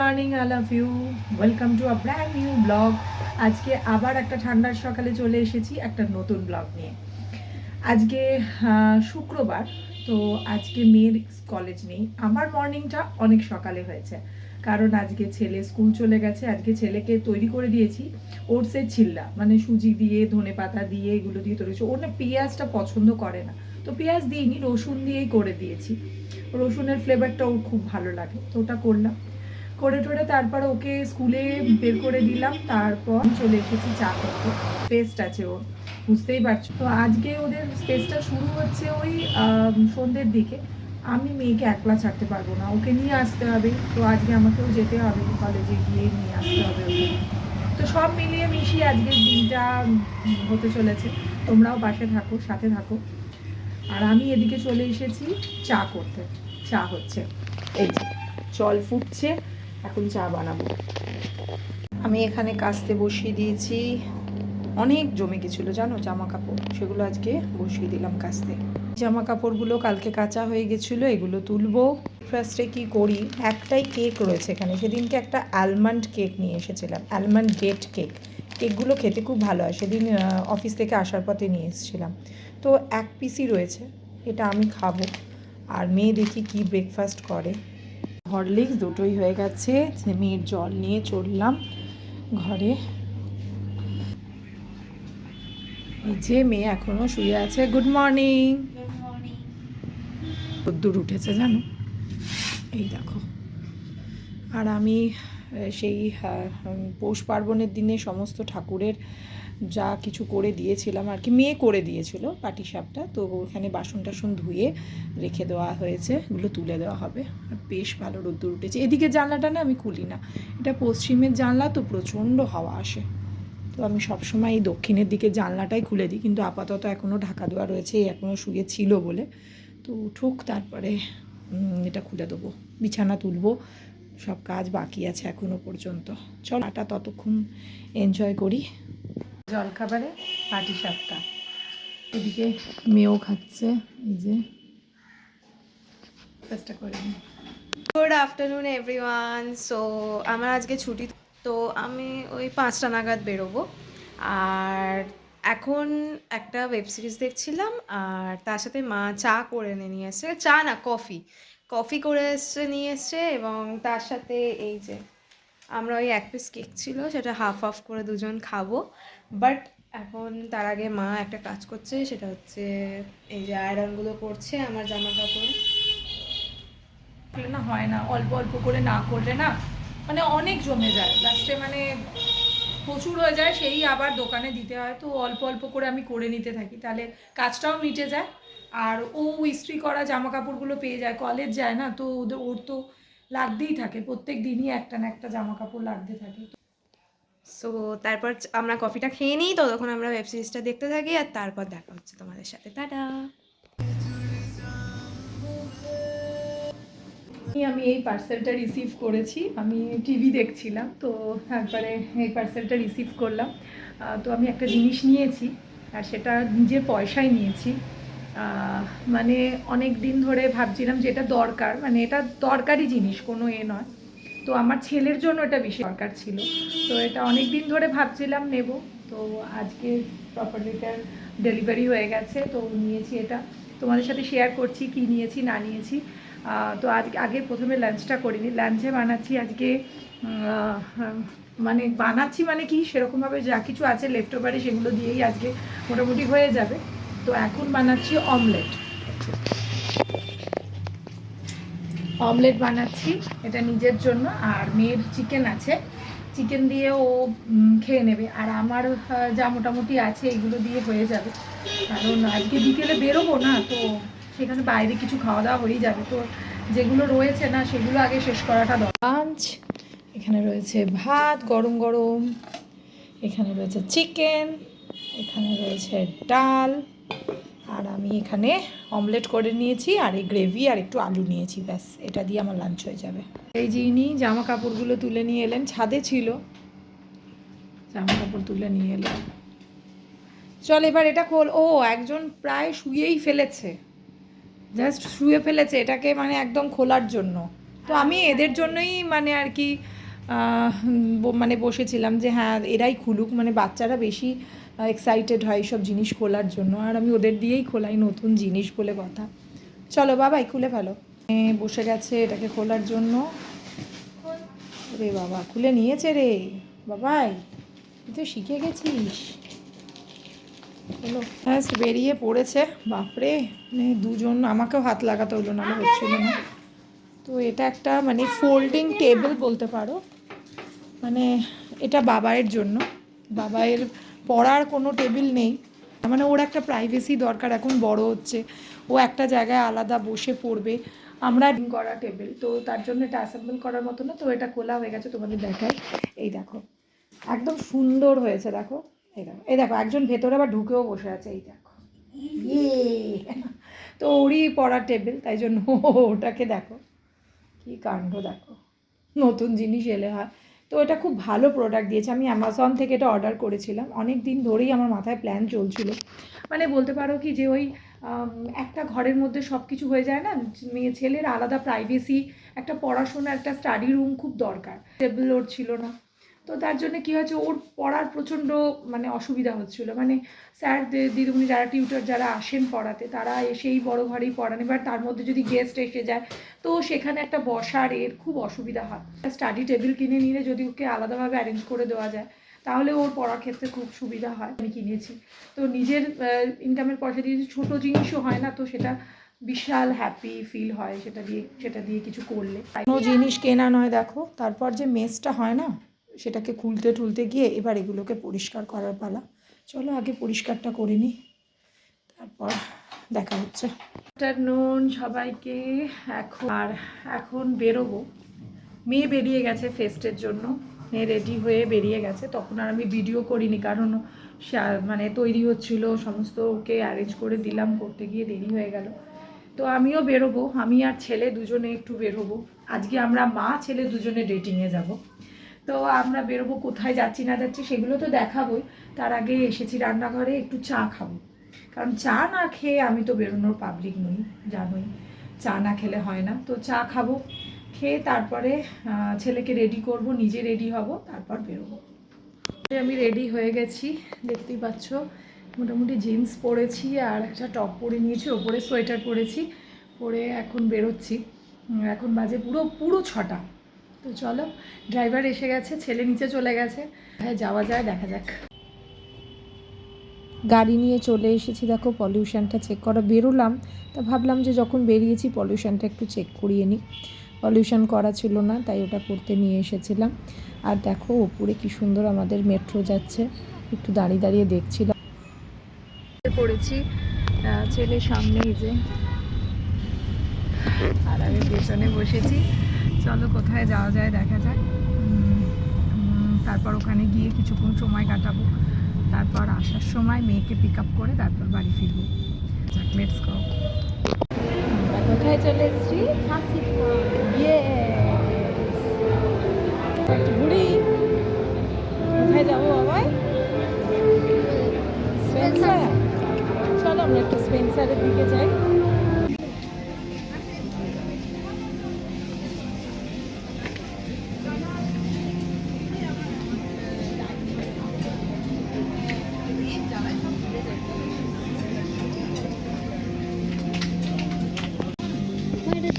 Morning, I love you. Welcome to a brand new blog. আজকে আবার একটা ঠান্ডার সকালে চলে এসেছি একটা নতুন ব্লগ নিয়ে। আজকে শুক্রবার, তো আজকে মেয়ের কলেজ নেই। আমার মর্নিংটা অনেক সকালে হয়েছে, কারণ আজকে ছেলে স্কুল চলে গেছে। আজকে ছেলেকে তৈরি করে দিয়েছি ওটসের চিল্লা, মানে সুজি দিয়ে ধনে পাতা দিয়ে এগুলো দিয়ে তৈরি। ওর না পেঁয়াজটা পছন্দ করে না, তো পেঁয়াজ দিইনি, রসুন দিয়েই করে দিয়েছি। রসুনের ফ্লেভারটা ওর খুব ভালো লাগে, তো ওটা করলাম। করে টোরে তারপর ওকে স্কুলে বের করে দিলাম। তারপর চলে এসেছি চা করতে। ফেস্ট আছে ওর, বুঝতেই পারছো। তো আজকে ওদের ফেস্টটা শুরু হচ্ছে ওই সন্ধ্যের দিকে। আমি মেয়েকে একলা ছাড়তে পারবো না, ওকে নিয়ে আসতে হবে। তো আজকে আমাকেও যেতে হবে, কলেজে গিয়ে নিয়ে আসতে হবে ওকে। তো সব মিলিয়ে মিশিয়ে আজকের দিনটা হতে চলেছে। তোমরাও পাশে থাকো, সাথে থাকো। আর আমি এদিকে চলে এসেছি চা করতে। চা হচ্ছে, এই যে জল ফুটছে, এখন চা বানাবো। আমি এখানে কাস্তে বসিয়ে দিয়েছি। অনেক জমে গেছিলো জানো জামা কাপড়, সেগুলো আজকে বসিয়ে দিলাম কাস্তে। জামা কাপড়গুলো কালকে কাঁচা হয়ে গেছিলো, এগুলো তুলবো। ফার্স্টে কি করি, একটাই কেক রয়েছে এখানে। সেদিনকে একটা আলমন্ড কেক নিয়ে এসেছিলাম, আলমন্ড ডেট কেক। কেকগুলো খেতে খুব ভালো হয়, সেদিন অফিস থেকে আসার পথে নিয়ে এসেছিলাম। তো এক পিসই রয়েছে, এটা আমি খাবো। আর মেয়ে দেখি কি ব্রেকফাস্ট করে। হরলিক্স দুটোই হয়ে গেছে, মেয়ের জল নিয়ে চললাম ঘরে। এই যে মেয়ে এখনো শুয়ে আছে। Good morning. রোদ্দুর উঠেছে জানো, এই দেখো। আর আমি সেই পৌষ পার্বণের দিনে সমস্ত ঠাকুরের যা কিছু করে দিয়েছিলাম আর কি, মেয়ে করে দিয়েছিল পাটিসাপটা, তো ওখানে বাসন টাসন ধুয়ে রেখে দেওয়া হয়েছে, এগুলো তুলে দেওয়া হবে। বেশ ভালো রোদ্দুর উঠেছে। এদিকে জানলাটা না আমি খুলি না, এটা পশ্চিমের জানলা, তো প্রচণ্ড হাওয়া আসে। তো আমি সবসময় এই দক্ষিণের দিকে জানলাটাই খুলে দিই, কিন্তু আপাতত এখনও ঢাকা দেওয়া রয়েছে, এখনও শুয়ে ছিল বলে। তো উঠুক, তারপরে এটা খুলে দেবো, বিছানা তুলবো। সব কাজ বাকি আছে এখনও পর্যন্ত। চল আটা ততক্ষণ এনজয় করি। জলখাবারে পাটিসাপটা, এদিকে মেয়েও খাচ্ছে, এই যে চেষ্টা করে নিই। Good afternoon everyone. সো আমার আজকে ছুটি, তো আমি ওই 5টা নাগাদ বেরোবো। আর এখন একটা ওয়েব সিরিজ দেখছিলাম, আর তার সাথে মা চা করে এনে নিয়ে এসছে। চা না, কফি। কফি করে এসছে, নিয়ে এসছে। এবং তার সাথে এই যে আমরা ওই এক পিস কেক ছিল, সেটা হাফ হাফ করে দুজন খাবো। বাট এখন তার আগে মা একটা কাজ করছে, সেটা হচ্ছে এই যে আয়রনগুলো করছে আমার জামা কাপড়ে। না হয় না, অল্প অল্প করে না করলে না, মানে অনেক জমে যায় লাস্টে, মানে প্রচুর হয়ে যায়, সেই আবার দোকানে দিতে হয়। তো অল্প অল্প করে আমি করে নিতে থাকি, তাহলে কাজটাও মিটে যায়। আর ও ইস্ত্রি করা জামা কাপড়গুলো পেয়ে যায়, কলেজ যায় না, তো ওর তো লাগতেই থাকে, প্রত্যেক দিনই একটা না একটা জামা কাপড় লাগতে থাকে। সো তারপর আমরা কফিটা খেয়ে নিই, ততক্ষণ আমরা ওয়েব সিরিজটা দেখতে থাকি, আর তারপর দেখা হচ্ছে তোমাদের সাথে। টাটা। আমি এই পার্সেলটা রিসিভ করেছি, আমি টিভি দেখছিলাম, তো তারপরে এই পার্সেলটা রিসিভ করলাম। তো আমি একটা জিনিস নিয়েছি, আর সেটা নিজের পয়সায় নিয়েছি। মানে অনেক দিন ধরে ভাবছিলাম যে এটা দরকার, মানে এটা দরকারি জিনিস, কোনো নয়। তো আমার ছেলের জন্য এটা বেশি দরকার ছিল, তো এটা অনেক দিন ধরে ভাবছিলাম নেব। তো আজকে প্রপার্টিটার ডেলিভারি হয়ে গেছে, তো নিয়েছি এটা। তোমাদের সাথে শেয়ার করছি কি নিয়েছি না নিয়েছি। তো আগে প্রথমে লাঞ্চটা করিনি। লাঞ্চে বানাচ্ছি আজকে, মানে বানাচ্ছি মানে কি, সেরকমভাবে যা কিছু আছে লেফট ওভারে সেগুলো দিয়েই আজকে মোটামুটি হয়ে যাবে। তো এখন বানাচ্ছি অমলেট। অমলেট বানাচ্ছি, এটা নিজের জন্য। আর মেয়ের চিকেন আছে, চিকেন দিয়ে ও খেয়ে নেবে। আর আমার যা মোটামুটি আছে এগুলো দিয়ে হয়ে যাবে, কারণ আজকে বিকেলে বেরোবো না, তো সেখানে বাইরে কিছু খাওয়া দাওয়া হয়ে যাবে। তো যেগুলো রয়েছে না সেগুলো আগে শেষ করাটা দরকার। লাঞ্চ, এখানে রয়েছে ভাত গরম গরম, এখানে রয়েছে চিকেন, এখানে রয়েছে ডাল, আর আমি এখানে অমলেট করে নিয়েছি, আর এই গ্রেভি আর একটু আলু নিয়েছি, ব্যাস এটা দিয়ে আমার লাঞ্চ হয়ে যাবে। এই যে ইনি জামা কাপড়গুলো তুলে নিয়ে এলেন, ছাদে ছিল, জামা কাপড় তুলে নিয়ে এলেন। চল এবার এটা খোল। ও একজন প্রায় শুয়েই ফেলেছে, জাস্ট শুয়ে ফেলেছে এটাকে মানে একদম খোলার জন্য। তো আমি এদের জন্যই মানে আর কি মানে বসেছিলাম যে হ্যাঁ এরাই খুলুক, মানে বাচ্চারা বেশি এক্সাইটেড হয় এইসব জিনিস খোলার জন্য, আর আমি ওদের দিয়েই খোলাই নতুন জিনিস বলে কথা। চলো বাবাই খুলে ফেলো। বসে গেছে এটাকে খোলার জন্য। রে বাবা খুলে নিয়েছে রে বাবাই, তুই তো শিখে গেছিস। হলো হ্যাঁ বেরিয়ে পড়েছে। বাপরে মানে দুজন, আমাকেও হাত লাগাতে হলো, নাহলে হচ্ছিল না। তো এটা একটা মানে ফোল্ডিং টেবিল বলতে পারো, মানে এটা বাবাইয়ের জন্য। বাবাইয়ের পড়ার কোনো টেবিল নেই, মানে ওর একটা প্রাইভেসি দরকার, এখন বড় হচ্ছে, ও একটা জায়গায় আলাদা বসে পড়বে। আমরা করা টেবিল, তো তার জন্য এটা অ্যাসেম্বল করার মতো না। তো এটা খোলা হয়ে গেছে, তোমাদের দেখায়। এই দেখো একদম সুন্দর হয়েছে, দেখো এই দেখো, এই দেখো একজন ভেতরে আবার ঢুকেও বসে আছে, এই দেখো ইয়ে। তো ওরই পড়ার টেবিল, তাই জন্য ওটাকে দেখো কি কাণ্ড, দেখো নতুন জিনিস এলে হয়। তো এটা খুব ভালো প্রোডাক্ট দিয়েছে, আমি অ্যামাজন থেকে এটা অর্ডার করেছিলাম। অনেক দিন ধরেই আমার মাথায় প্ল্যান চলছিল, মানে বলতে পারো কি যে ওই একটা ঘরের মধ্যে সব কিছু হয়ে যায় না, মেয়ে ছেলের আলাদা প্রাইভেসি, একটা পড়াশোনা একটা স্টাডি রুম খুব দরকার। টেবিল ওর ছিল না, তো তার জন্য কী হয়েছে ওর পড়ার প্রচণ্ড মানে অসুবিধা হচ্ছিলো। মানে স্যার দিদিমণি যারা টিউটর যারা আসেন পড়াতে, তারা এসেই বড় ঘরেই পড়ান, এবার তার মধ্যে যদি গেস্ট এসে যায় তো সেখানে একটা বসার এর খুব অসুবিধা হয়। স্টাডি টেবিল কিনে নিলে যদি ওকে আলাদাভাবে অ্যারেঞ্জ করে দেওয়া যায় তাহলে ওর পড়ার ক্ষেত্রে খুব সুবিধা হয়। আমি কিনেছি, তো নিজের ইনকামের পয়সা দিয়ে ছোটো জিনিসও হয় না, তো সেটা বিশাল হ্যাপি ফিল হয় সেটা দিয়ে কিছু করলে। কোনো জিনিস কেনা নয়, দেখো তারপর যে মেসটা হয় না, সেটাকে খুলতে গিয়ে এবার এগুলোকে পরিষ্কার করার পালা। চলো আগে পরিষ্কারটা করে নিই, তারপর দেখা হচ্ছে। আফটারনুন সবাইকে। এখন বেরোবো। মেয়ে বেরিয়ে গেছে ফেস্টের জন্য, মেয়ে রেডি হয়ে বেরিয়ে গেছে। তখন আর আমি ভিডিও করিনি, কারণ মানে তৈরি হচ্ছিল, সমস্ত ওকে অ্যারেঞ্জ করে দিলাম, করতে গিয়ে দেরি হয়ে গেল। তো আমিও বেরোবো, আমি আর ছেলে দুজনে একটু বেরোবো। আজকে আমরা মা ছেলে দুজনে ডেটিংয়ে যাব। তো আমরা বেরোবো, কোথায় যাচ্ছি না যাচ্ছি সেগুলো তো দেখাবোই। তার আগে এসেছি রান্নাঘরে, একটু চা খাবো, কারণ চা না খেয়ে আমি তো বেরোনোর পাবলিক নই, জানোই চা না খেলে হয় না। তো চা খাবো, খেয়ে তারপরে ছেলেকে রেডি করব, নিজে রেডি হব, তারপর বেরোবো। আমি রেডি হয়ে গেছি, দেখতেই পাচ্ছ। মোটামুটি জিন্স পরেছি আর একটা টপ পরে নিয়েছি, ওপরে সোয়েটার পরেছি, পরে এখন বেরোচ্ছি। এখন বাজে পুরো 6টা। তো চলো, ড্রাইভার এসে গেছে, ছেলে নিচে চলে গেছে, হ্যাঁ যাওয়া যায়, দেখা যাক। গাড়ি নিয়ে চলে এসেছি, দেখো পলিউশনটা চেক করা। বেরোলাম, তা ভাবলাম যে যখন বেরিয়েছি পলিউশনটা একটু চেক করিয়ে নিই। পলিউশন করা ছিল না, তাই ওটা করতে নিয়ে এসেছিলাম। আর দেখো ওপরে কি সুন্দর আমাদের মেট্রো যাচ্ছে, একটু দাঁড়িয়ে দেখছিলাম। পড়েছি ছেলে সামনেই যে, আর আমি পেছনে বসেছি। চলো কোথায় যাওয়া যায় দেখা যাক। তারপর ওখানে গিয়ে কিছুক্ষণ সময় কাটাবো, তারপর আসার সময় মেয়েকে পিক আপ করে তারপর বাড়ি ফিরবো। Let's go. আমরা কোথায় চলে এসেছি? ঘুরি। কোথায় যাবো বাবাই? স্পেন্সার। চলো আমরা একটু স্পেন্সারের দিকে যাই।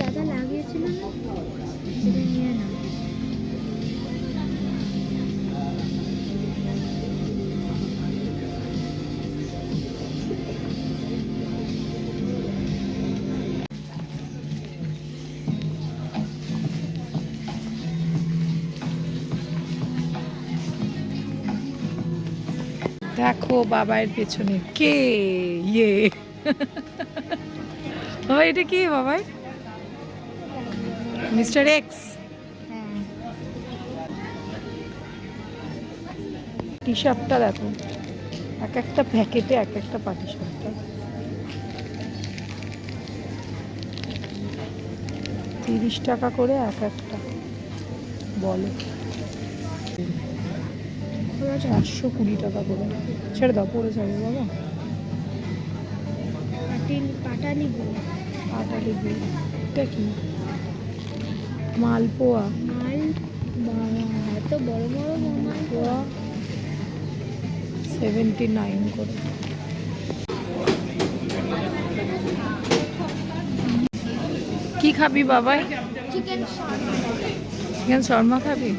দাদা লাগিয়েছিল না, সেটা নিয়ে না। দেখো বাবাইয়ের পেছনে কে, ইয়ে বাবা এটা কি বাবাই? Mister x. টি শার্টটা দেখো, এক একটা প্যাকেটে এক একটা পাটি শার্টটা 30 টাকা করে এক একটা, বলো 420 টাকা করে। ছেড়ে দাও, পড়ে যাবে বাবা। পাটালি বলে। পাটালি গুড়, এটা কি? মালপোয়া। মাল বাবা, এত বড় বড় মালপোয়া 79 করে। কি খাবি বাবাই? চিকেন চিকেন শর্মা খাবি?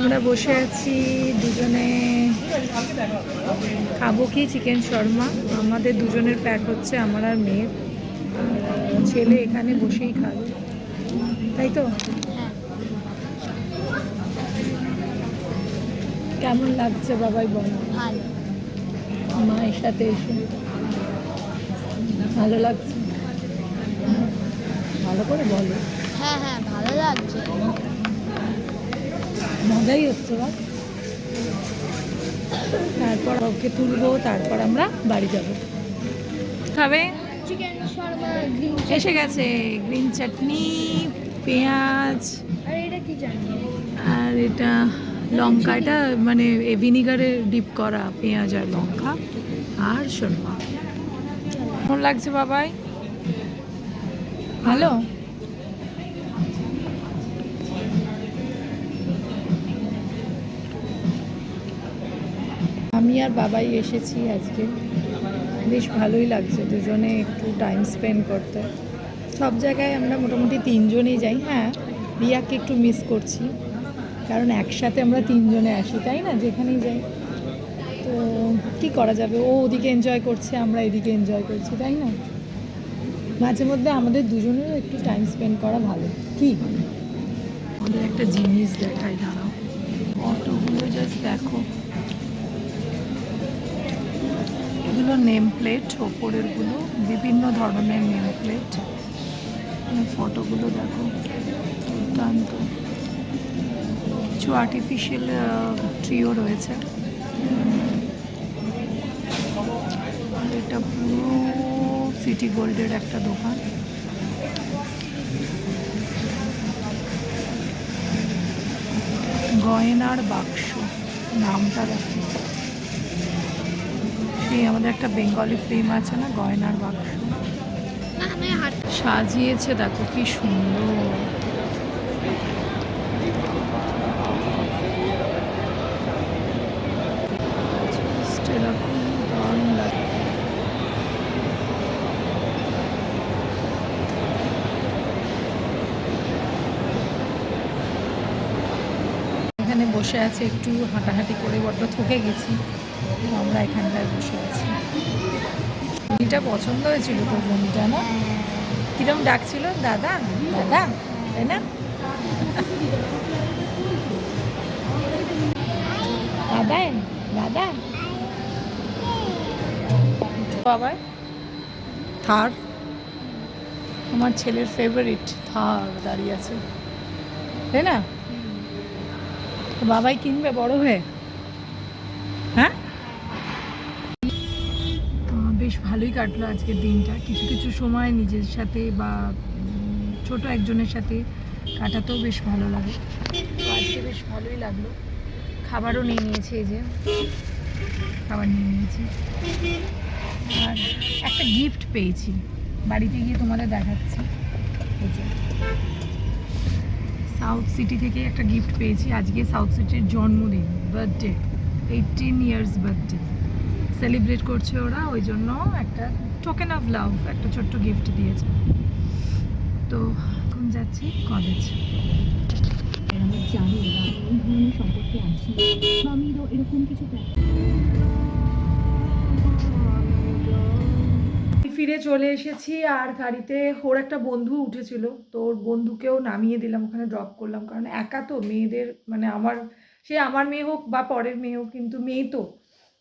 আমরা বসে আছি দুজনে, খাবো কি চিকেন শর্মা। আমাদের দুজনের প্যাক হচ্ছে, আমার আর মেয়ের। আর ছেলে এখানে বসেই খাবে, তাই তো? হ্যাঁ কেমন লাগছে বাবাই বলো? ভালো। মায়ের সাথে এসে ভালো লাগছে? ভালো করে বলো। হ্যাঁ হ্যাঁ ভালো লাগছে। মজাই হচ্ছে বা। তারপর ওকে তুলবো, তারপর আমরা বাড়ি যাব। খাবে? চিকেন শর্মা গ্রিন এসে গেছে গ্রিন চাটনি, পেঁয়াজ, আর এটা কি জানি? আর এটা লঙ্কা, এটা মানে ভিনিগারে ডিপ করা পেঁয়াজ আর লঙ্কা আর শর্মা। কেমন লাগছে বাবাই? ভালো? আমি আর বাবাই এসেছি আজকে, বেশ ভালোই লাগছে দুজনে একটু টাইম স্পেন্ড করতে। সব জায়গায় আমরা মোটামুটি তিনজনেই যাই। হ্যাঁ, রিয়াকে একটু মিস করছি, কারণ একসাথে আমরা তিনজনে আসি, তাই না, যেখানেই যাই। তো কী করা যাবে, ও ওদিকে এনজয় করছে, আমরা এদিকে এনজয় করছি, তাই না? মাঝে মধ্যে আমাদের দুজনেরও একটু টাইম স্পেন্ড করা ভালো। কি আমাদের একটা জিনিস দেখাই, দাঁড়াও। অটোগুলো জাস্ট দেখো, এগুলো নেম প্লেট, ওপরেরগুলো বিভিন্ন ধরনের নেম প্লেট। ফটোগুলো দেখো, দুর্দান্ত। কিছু আর্টিফিশিয়াল ট্রিও রয়েছে। আর এটা পুরো সিটি গোল্ডের একটা দোকান। গয়নার বাক্স নামটা দেখো, সেই আমাদের একটা বেঙ্গলি ফিল্ম আছে না, গয়নার বাক্স। আমি হাত সাজিয়েছে দেখো কি সুন্দর। Just এরকম দারুণ লাগে। এখানে বসে আছে, একটু হাঁটাহাঁটি করে বড্ড থকে গেছি, তো আমরা এখানটায় বসে আছি। বনিটা পছন্দ হয়েছিল তোর বনিটা, না? কিরম ডাকছিল, দাদা দাদা, তাই না? দাদা দাদা। বাবা থার, আমার ছেলের ফেভারিট থার দাঁড়িয়ে আছে, তাই না? তো বাবাই কিনবে বড় হয়ে? হ্যাঁ, বেশ ভালোই কাটলো আজকের দিনটা। কিছু কিছু সময় নিজের সাথে বা ছোট একজনের সাথে কাটাতেও বেশ ভালো লাগে। তো আজকে বেশ ভালোই লাগলো। খাবারও নিয়ে নিয়েছি, এই যে খাবার নিয়ে নিয়েছি। আর একটা গিফট পেয়েছি, বাড়িতে গিয়ে তোমাদের দেখাচ্ছি। এই যে সাউথ সিটি থেকে একটা গিফট পেয়েছি। আজকে সাউথ সিটির জন্মদিন, বার্থডে, 18 ইয়ার্স বার্থডে সেলিব্রেট করছে ওরা, ওই জন্য একটা টোকেন অফ লাভ একটা ছোট্ট গিফট দিয়েছে। তো এখন যাচ্ছি কলেজ। আমি জানি না আমি এই ধরনের সম্পর্কে আছি বা আমি এরকম কিছু ফিরে চলে এসেছি, আর গাড়িতে ওর একটা বন্ধু উঠেছিল, তো ওর বন্ধুকেও নামিয়ে দিলাম, ওখানে ড্রপ করলাম। কারণ একা তো মেয়েদের, মানে আমার, সে আমার মেয়ে হোক বা পরের মেয়ে হোক, কিন্তু মেয়ে তো,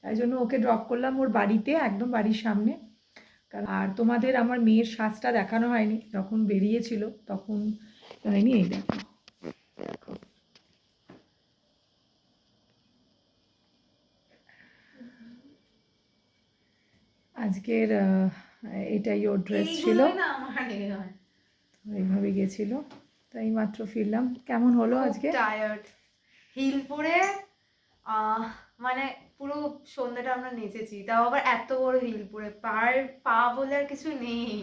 তাই জন্য ওকে ড্রপ করলাম ওর বাড়িতে, একদম বাড়ির সামনে। আর তোমাদের আমার মেয়ের সাজটা দেখানো হয়নি, যখন বেরিয়েছিল তখন হয়নি। এই দেখো, আজকের এটাই ওর ড্রেস ছিল, এইভাবে গেছিল। তাই মাত্র ফিরলাম। কেমন হলো আজকে? টায়ার্ড, হিল পরে মানে পুরো সন্ধ্যাটা আমরা নেচেছি, তাও আবার এত বড় হিল পরে, পা বলে আর কিছু নেই,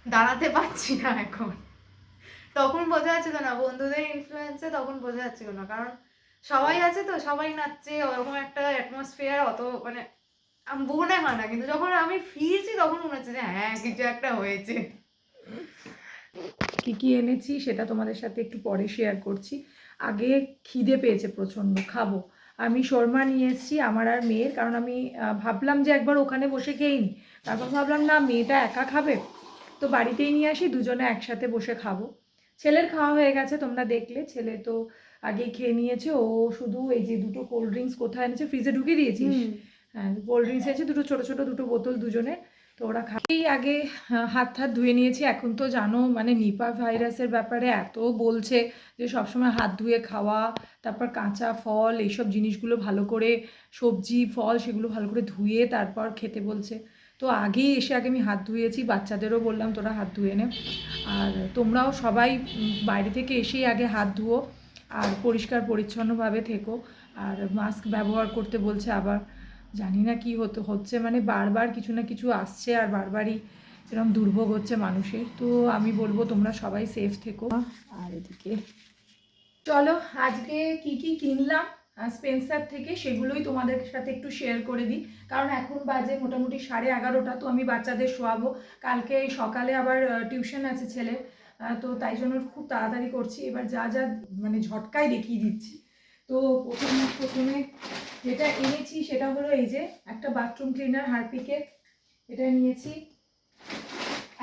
দাঁড়াতে পারছি না এখন। তখন বোঝা যাচ্ছিল না বন্ধুদের ইনফ্লুয়েন্সে, তখন বোঝা যাচ্ছিল না, কারণ সবাই আছে তো, সবাই নাচছে, ওরকম একটা অ্যাটমসফিয়ার অত মানে মনে হয় না, কিন্তু যখন আমি ফিরছি তখন মনে হচ্ছে যে হ্যাঁ কিছু একটা হয়েছে। কি কি এনেছি সেটা তোমাদের সাথে একটু পরে শেয়ার করছি। আগে খিদে পেয়েছে প্রচণ্ড, খাবো। আমি শর্মা নিয়ে এসেছি আমার আর মেয়ের, কারণ আমি ভাবলাম যে একবার ওখানে বসে খেয়ে নিই, তারপর ভাবলাম না মেয়েটা একা খাবে, তো বাড়িতেই নিয়ে আসি, দুজনে একসাথে বসে খাবো। ছেলের খাওয়া হয়ে গেছে, তোমরা দেখলে, ছেলে তো আগেই খেয়ে নিয়েছে। ও শুধু এই যে দুটো কোল্ড ড্রিঙ্কস কোথায় এনেছে, ফ্রিজে ঢুকিয়ে দিয়েছিস? হ্যাঁ, কোল্ড ড্রিঙ্কস এনেছে দুটো, ছোটো ছোটো দুটো বোতল দুজনে। তো ওরা খাই আগে হাত হাত ধুয়ে নিয়েছি। এখন তো জানো মানে নিপা ভাইরাসের ব্যাপারে এত বলছে যে সবসময় হাত ধুয়ে খাওয়া, তারপর কাঁচা ফল এইসব জিনিসগুলো ভালো করে, সবজি ফল সেগুলো ভালো করে ধুয়ে তারপর খেতে বলছে। তো আগেই এসে আগে আমি হাত ধুয়েছি, বাচ্চাদেরও বললাম তোরা হাত ধুয়ে নে। আর তোমরাও সবাই বাইরে থেকে এসেই আগে হাত ধুও আর পরিষ্কার পরিচ্ছন্নভাবে থেকো। আর মাস্ক ব্যবহার করতে বলছে আবার, জানি না কি হচ্ছে, মানে বারবার কিছু না কিছু আসছে আর বারবারই এরকম দুর্ভোগ হচ্ছে মানুষের। তো আমি বলবো তোমরা সবাই সেফ থেকো। আর এদিকে চলো আজকে কি কি কিনলাম স্পেন্সার থেকে সেগুলোই তোমাদের সাথে একটু শেয়ার করে দিই, কারণ এখন বাজে মোটামুটি 11:30। তো আমি বাচ্চাদের শোয়াবো, কালকে সকালে আবার টিউশন আছে ছেলে, তো তাই জন্য খুব তাড়াতাড়ি করছি। এবার যা যা মানে ঝটকায় দেখিয়ে দিচ্ছি। তো প্রথমে যেটা এনেছি সেটা হলো এই যে একটা বাথরুম ক্লিনার হারপিকের, এটা নিয়েছি।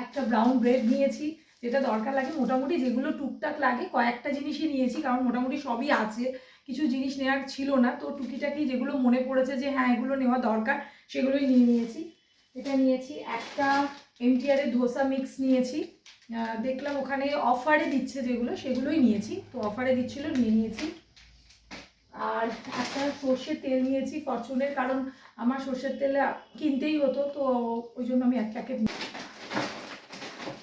একটা ব্রাউন ব্রেড নিয়েছি, যেটা দরকার লাগে মোটামুটি, যেগুলো টুকটাক লাগে কয়েকটা জিনিসই নিয়েছি, কারণ মোটামুটি সবই আছে, কিছু জিনিস নেওয়ার ছিল না। তো টুকিটাকি যেগুলো মনে পড়েছে যে হ্যাঁ এগুলো নেওয়া দরকার সেগুলোই নিয়ে নিয়েছি। এটা নিয়েছি একটা এমটিআরের ধোসা মিক্স নিয়েছি, দেখলাম ওখানে অফারে দিচ্ছে যেগুলো সেগুলোই নিয়েছি, তো অফারে দিচ্ছিল নিয়ে নিয়েছি। আর একটা সর্ষের তেল নিয়েছি ফরচুনের, কারণ আমার সর্ষের তেল কিনতেই হতো, তো ওই জন্য আমি এক প্যাকেট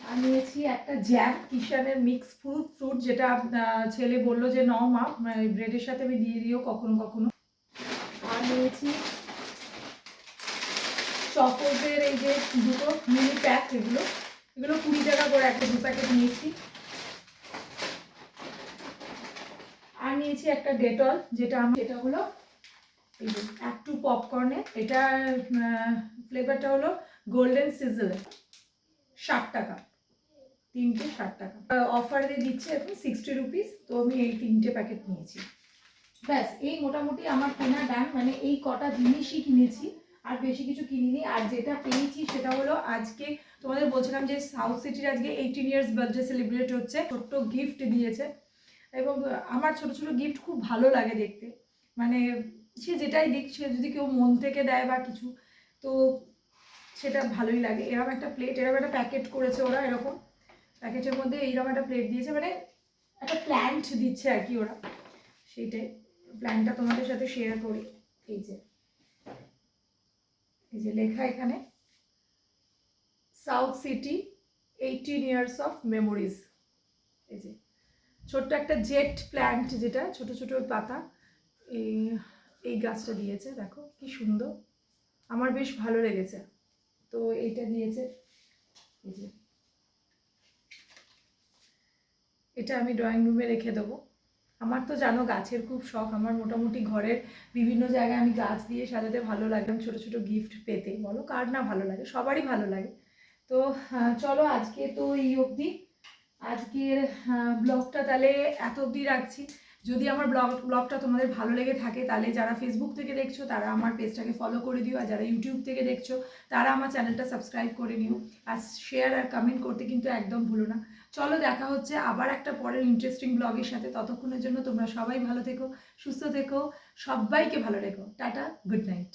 আর নিয়েছি। একটা জ্যাম কিষানের মিক্স ফ্রুট, যেটা ছেলে বললো যে নাও মা ব্রেডের সাথে আমি দিয়ে দিও কখনো কখনো। আর নিয়েছি চকোজের এই যে দুটো মিনি প্যাক, এগুলো 20 টাকা করে একটা, 2 প্যাকেট নিয়েছি। আর নিয়েছি একটা ডেটল, যেটা হলো এই যে একটু পপকর্নের, এটা ফ্লেভারটা হলো গোল্ডেন সিজল, 60 টাকা, 3টে 60 টাকা অফার দিয়ে দিচ্ছে এখন 60 রুপিস। তো আমি এই 3টে প্যাকেট নিয়েছি, ব্যাস এই মোটামুটি আমার কেনা ডান, মানে এই কটা জিনিসই কিনেছি, আর বেশি কিছু কিনিনি। আর যেটা পেয়েছি সেটা হলো আজকে তোমাদের বলছিলাম যে সাউথ সিটির আজকে 18 ইয়ার্স বার্থডে সেলিব্রেট হচ্ছে, ছোট্ট গিফট দিয়েছে, এবং আমার ছোট ছোট গিফট খুব ভালো লাগে দেখতে, মানে সে যেটাই দিক, সে যদি কেউ মন থেকে দেয় বা কিছু, তো সেটা ভালোই লাগে। এরকম একটা প্লেট, এরকম একটা প্যাকেট করেছে ওরা, এরকম প্যাকেটের মধ্যে এইরকম একটা প্লেট দিয়েছে, মানে একটা প্ল্যান্ট দিচ্ছে আর কি ওরা, সেইটাই প্ল্যানটা তোমাদের সাথে শেয়ার করি। এই যে লেখা এখানে south city 18 years of memories, এই যে ছোট্ট একটা জেট প্ল্যান্ট, যেটা ছোট ছোট পাতা, এই গাছটা দিয়েছে, দেখো কি সুন্দর, আমার বেশ ভালো লেগেছে। তো এইটা দিয়েছে, এই যে এটা আমি ড্রয়িং রুমে রেখে দেবো। আমার তো জানো গাছের খুব শখ, আমার মোটামুটি ঘরের বিভিন্ন জায়গায় আমি গাছ দিয়ে সাজাতে ভালো লাগে, ছোটো ছোটো গিফট পেতে, বলো কার না ভালো লাগে, সবারই ভালো লাগে। তো চলো আজকে তো এই অবধি, আজকের ব্লগটা তাহলে এত অবধি রাখছি। যদি আমার ব্লগটা তোমাদের ভালো লেগে থাকে তাহলে যারা ফেসবুক থেকে দেখছো তারা আমার পেজটাকে ফলো করে দিও, আর যারা ইউটিউব থেকে দেখছো তারা আমার চ্যানেলটা সাবস্ক্রাইব করে নিও, আর শেয়ার আর কমেন্ট করতে কিন্তু একদম ভুলো না। চলো দেখা হচ্ছে আবার একটা পরের ইন্টারেস্টিং ব্লগের সাথে, ততক্ষণের জন্য তোমরা সবাই ভালো থেকো, সুস্থ থেকো, সবাইকে ভালো রেখো, টাটা, গুড নাইট।